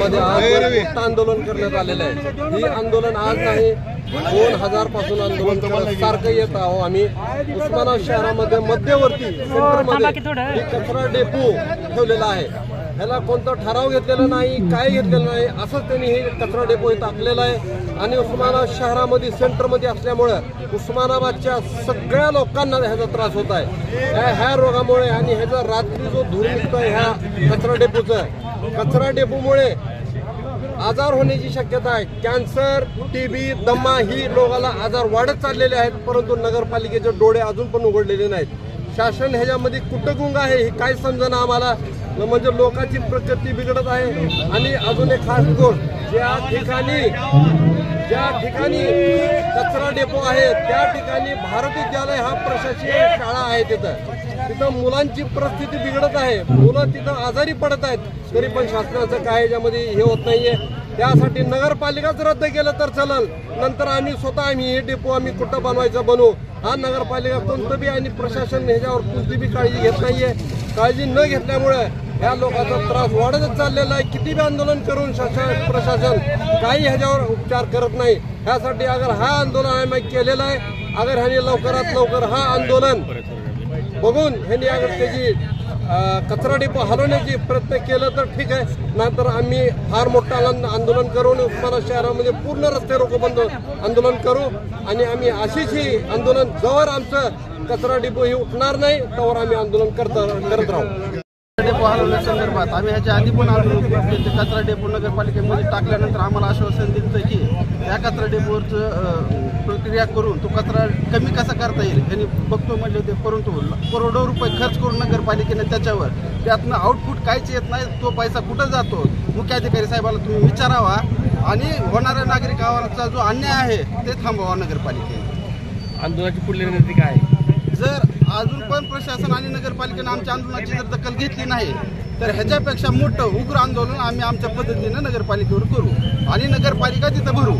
शहरामध्ये आज मोठं आंदोलन करण्यात आलेलं आहे। ही आंदोलन आज नाही 2000 पासून आंदोलन करत सारखं येत आहो आम्ही। उस्मानाबाद शहरामध्ये मध्यवर्ती सेंटरमध्ये ही कचरा डेपो ठेवलेला आहे। ह्याला कोणता ठराव घेतलेला नाही, काय घेतलेलं नाही, असंच त्यांनी हे कचरा डेपो इथं टाकलेला आहे। आणि उस्मानाबाद शहरामध्ये सेंटरमध्ये असल्यामुळे उस्मानाबादच्या सगळ्या लोकांना ह्याचा त्रास होत आहे। ह्या रोगामुळे आणि ह्याचा रात्री जो धूर निघतोय ह्या कचरा डेपोचं, कचरा डेपोमुळे आजार होण्याची शक्यता आहे। कॅन्सर, टीबी, दमा ही लोकांना आजार वाढत चाललेले आहेत, परंतु नगरपालिकेचे डोळे अजून पण उघडलेले नाहीत। शासन ह्याच्यामध्ये कुठं गुंग आहे हे काय समजेना आम्हाला, म्हणजे लोकांची प्रकृती बिघडत आहे। आणि अजून एक खास गोष्ट, ज्या ठिकाणी कचरा डेपो आहे त्या ठिकाणी भारत विद्यालय हा प्रशासकीय शाळा आहे। तिथं मुलांची परिस्थिती बिघडत आहे, मुलं तिथं आजारी पडत आहेत, तरी पण शासनाचं काय याच्यामध्ये हे होत नाहीये। त्यासाठी नगरपालिकाच रद्द केलं तर चालेल, नंतर आम्ही स्वतः हे डेपो आम्ही कुठं बनवायचं बनवू। हा नगरपालिका कोणतं बी आणि प्रशासन ह्याच्यावर कोणती बी काळजी घेत नाहीये। काळजी न घेतल्यामुळे ह्या लोकांचा त्रास वाढतच चाललेला आहे। किती बी आंदोलन करून प्रशासन काही ह्याच्यावर उपचार करत नाही। ह्यासाठी अगर हा आंदोलन आम्ही केलेलं आहे, अगर ह्याने लवकरात लवकर हा आंदोलन बघून ह्यांनी अगर त्याची कचरा डेपो हलवण्याची प्रयत्न केलं तर ठीक आहे, नंतर आम्ही फार मोठं आंदोलन करून उस्मानाबाद शहरामध्ये पूर्ण रस्ते रोको बंद आंदोलन करू। आणि आम्ही अशीच ही आंदोलन जवळ आमचं कचरा डेपो ही उठणार नाही तोवर आम्ही आंदोलन करत राहू। डेपो हलवण्यासंदर्भात आम्ही ह्याच्या आधी पण आंदोलन केले। कचरा डेपो नगरपालिकेमध्ये टाकल्यानंतर आम्हाला आश्वासन दिलं की त्या कचरा डेपोवरचं प्रक्रिया करून तो कचरा कमी कसा करता येईल त्यांनी बघतो म्हणजे ते, परंतु करोडो रुपये खर्च करून नगरपालिकेने त्याच्यावर त्यातनं आउटपुट काहीच येत नाही। तो पैसा कुठं जातो मुख्याधिकारी साहेबाला तुम्ही विचारावा आणि होणाऱ्या नागरिकांचा जो अन्याय आहे ते थांबवा नगरपालिकेने। आंदोलनाची पुढली रणनीती काय? जर अजून पण प्रशासन आणि नगरपालिकेने आमच्या आंदोलनाची जर दखल घेतली नाही तर ह्याच्यापेक्षा मोठं उग्र आंदोलन आम्ही आमच्या पद्धतीनं नगरपालिकेवर करू आणि नगरपालिका तिथं भरू।